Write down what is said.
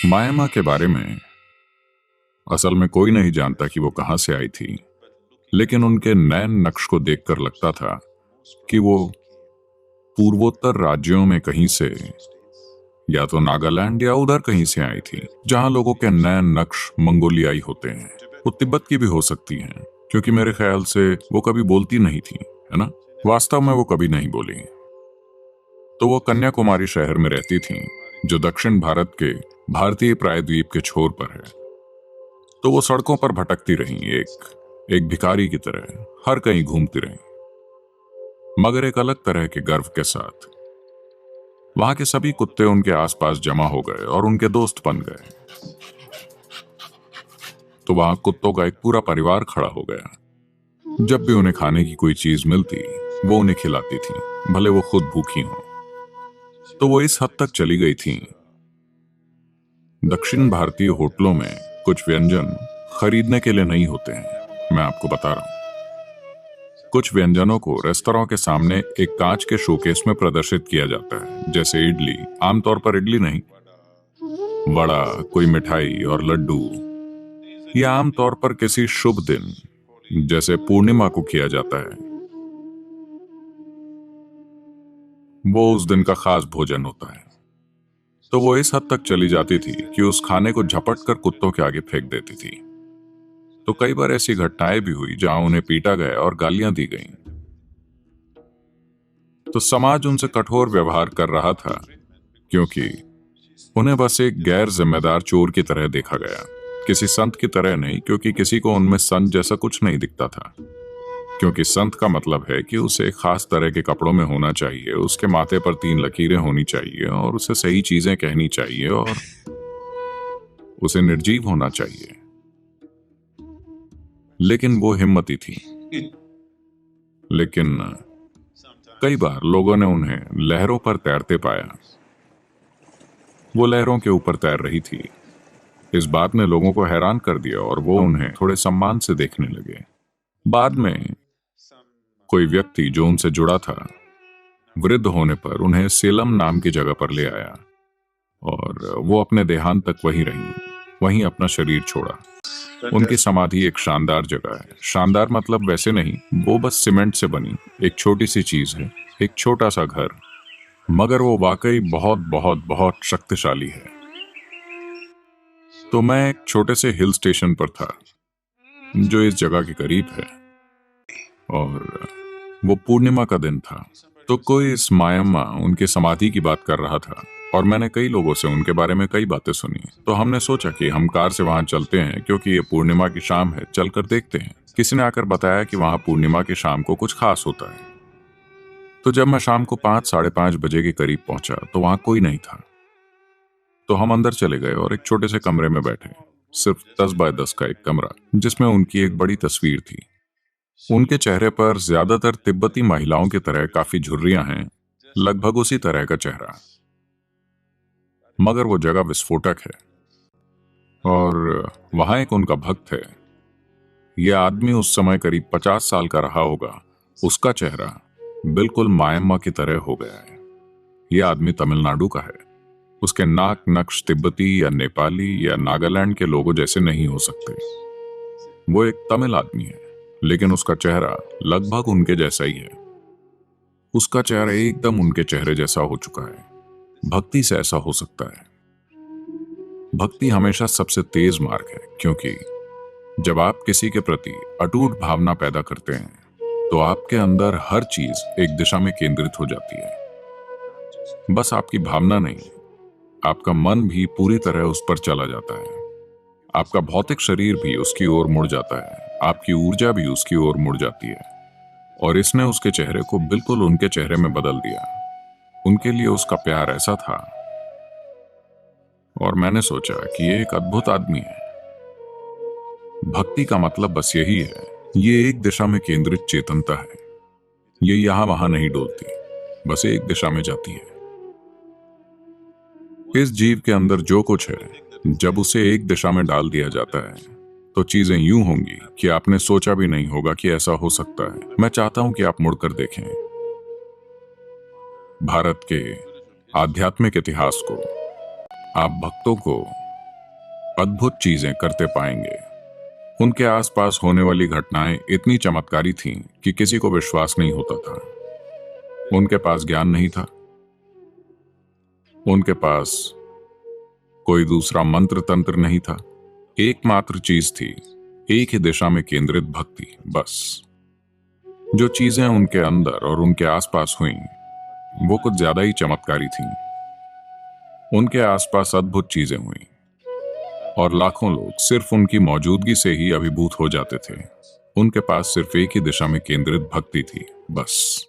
मायामा के बारे में असल में कोई नहीं जानता कि वो कहां से आई थी, लेकिन उनके नैन नक्श को देखकर लगता था कि वो पूर्वोत्तर राज्यों में कहीं से, या तो नागालैंड या उधर कहीं से आई थी, जहां लोगों के नैन नक्श मंगोलियाई होते हैं। वो तिब्बत की भी हो सकती हैं, क्योंकि मेरे ख्याल से वो कभी बोलती नहीं थी, है ना? वास्तव में वो कभी नहीं बोली। तो वो कन्याकुमारी शहर में रहती थी, जो दक्षिण भारत के भारतीय प्रायद्वीप के छोर पर है। तो वो सड़कों पर भटकती रहीं, एक भिखारी की तरह हर कहीं घूमती रहीं, मगर एक अलग तरह के गर्व के साथ। वहां के सभी कुत्ते उनके आसपास जमा हो गए और उनके दोस्त बन गए। तो वहां कुत्तों का एक पूरा परिवार खड़ा हो गया। जब भी उन्हें खाने की कोई चीज मिलती, वो उन्हें खिलाती थी, भले वो खुद भूखी हों। तो वो इस हद तक चली गई थी, दक्षिण भारतीय होटलों में कुछ व्यंजन खरीदने के लिए नहीं होते हैं। मैं आपको बता रहा हूं, कुछ व्यंजनों को रेस्तरां के सामने एक कांच के शोकेस में प्रदर्शित किया जाता है, जैसे इडली। आमतौर पर इडली नहीं, वड़ा, कोई मिठाई और लड्डू। यह आमतौर पर किसी शुभ दिन, जैसे पूर्णिमा को किया जाता है। वो उस दिन का खास भोजन होता है। तो वो इस हद तक चली जाती थी कि उस खाने को झपट कर कुत्तों के आगे फेंक देती थी। तो कई बार ऐसी घटनाएं भी हुई जहां उन्हें पीटा गया और गालियां दी गईं। तो समाज उनसे कठोर व्यवहार कर रहा था, क्योंकि उन्हें बस एक गैर जिम्मेदार चोर की तरह देखा गया, किसी संत की तरह नहीं, क्योंकि किसी को उनमें संत जैसा कुछ नहीं दिखता था। क्योंकि संत का मतलब है कि उसे एक खास तरह के कपड़ों में होना चाहिए, उसके माथे पर 3 लकीरें होनी चाहिए और उसे सही चीजें कहनी चाहिए और उसे निर्जीव होना चाहिए। लेकिन वो हिम्मती थी। लेकिन कई बार लोगों ने उन्हें लहरों पर तैरते पाया। वो लहरों के ऊपर तैर रही थी। इस बात ने लोगों को हैरान कर दिया और वो उन्हें थोड़े सम्मान से देखने लगे। बाद में कोई व्यक्ति जो उनसे जुड़ा था, वृद्ध होने पर उन्हें सेलम नाम की जगह पर ले आया और वो अपने देहांत तक वहीं रहीं, वहीं अपना शरीर छोड़ा। उनकी समाधि एक शानदार जगह है। शानदार मतलब वैसे नहीं, वो बस सीमेंट से बनी एक छोटी सी चीज है, एक छोटा सा घर, मगर वो वाकई बहुत बहुत बहुत शक्तिशाली है। तो मैं एक छोटे से हिल स्टेशन पर था, जो इस जगह के करीब है, और वो पूर्णिमा का दिन था। तो कोई इस मायम्मा उनकी समाधि की बात कर रहा था और मैंने कई लोगों से उनके बारे में कई बातें सुनी। तो हमने सोचा कि हम कार से वहां चलते हैं, क्योंकि ये पूर्णिमा की शाम है, चलकर देखते हैं। किसी ने आकर बताया कि वहां पूर्णिमा की शाम को कुछ खास होता है। तो जब मैं शाम को 5, साढ़े 5 बजे के करीब पहुंचा तो वहां कोई नहीं था। तो हम अंदर चले गए और एक छोटे से कमरे में बैठे, सिर्फ 10 बाय 10 का एक कमरा, जिसमें उनकी एक बड़ी तस्वीर थी। उनके चेहरे पर ज्यादातर तिब्बती महिलाओं की तरह काफी झुर्रियां हैं, लगभग उसी तरह का चेहरा, मगर वो जगह विस्फोटक है। और वहां एक उनका भक्त है। यह आदमी उस समय करीब 50 साल का रहा होगा। उसका चेहरा बिल्कुल मायम्मा की तरह हो गया है। यह आदमी तमिलनाडु का है। उसके नाक नक्श तिब्बती या नेपाली या नागालैंड के लोगों जैसे नहीं हो सकते। वो एक तमिल आदमी है, लेकिन उसका चेहरा लगभग उनके जैसा ही है। उसका चेहरा एकदम उनके चेहरे जैसा हो चुका है। भक्ति से ऐसा हो सकता है। भक्ति हमेशा सबसे तेज मार्ग है, क्योंकि जब आप किसी के प्रति अटूट भावना पैदा करते हैं, तो आपके अंदर हर चीज एक दिशा में केंद्रित हो जाती है। बस आपकी भावना नहीं, आपका मन भी पूरी तरह उस पर चला जाता है। आपका भौतिक शरीर भी उसकी ओर मुड़ जाता है, आपकी ऊर्जा भी उसकी ओर मुड़ जाती है। और इसने उसके चेहरे को बिल्कुल उनके चेहरे में बदल दिया। उनके लिए उसका प्यार ऐसा था, और मैंने सोचा कि ये एक अद्भुत आदमी है। भक्ति का मतलब बस यही है, ये एक दिशा में केंद्रित चेतनता है। ये यहां वहां नहीं डोलती, बस एक दिशा में जाती है। इस जीव के अंदर जो कुछ है, जब उसे एक दिशा में डाल दिया जाता है, तो चीजें यूं होंगी कि आपने सोचा भी नहीं होगा कि ऐसा हो सकता है। मैं चाहता हूं कि आप मुड़कर देखें भारत के आध्यात्मिक इतिहास को, आप भक्तों को, अद्भुत चीजें करते पाएंगे। उनके आसपास होने वाली घटनाएं इतनी चमत्कारी थीं कि किसी को विश्वास नहीं होता था। उनके पास ज्ञान नहीं था, उनके पास कोई दूसरा मंत्र तंत्र नहीं था। एकमात्र चीज थी, एक ही दिशा में केंद्रित भक्ति, बस। जो चीजें उनके अंदर और उनके आसपास हुईं, वो कुछ ज्यादा ही चमत्कारी थीं। उनके आसपास अद्भुत चीजें हुईं और लाखों लोग सिर्फ उनकी मौजूदगी से ही अभिभूत हो जाते थे। उनके पास सिर्फ एक ही दिशा में केंद्रित भक्ति थी, बस।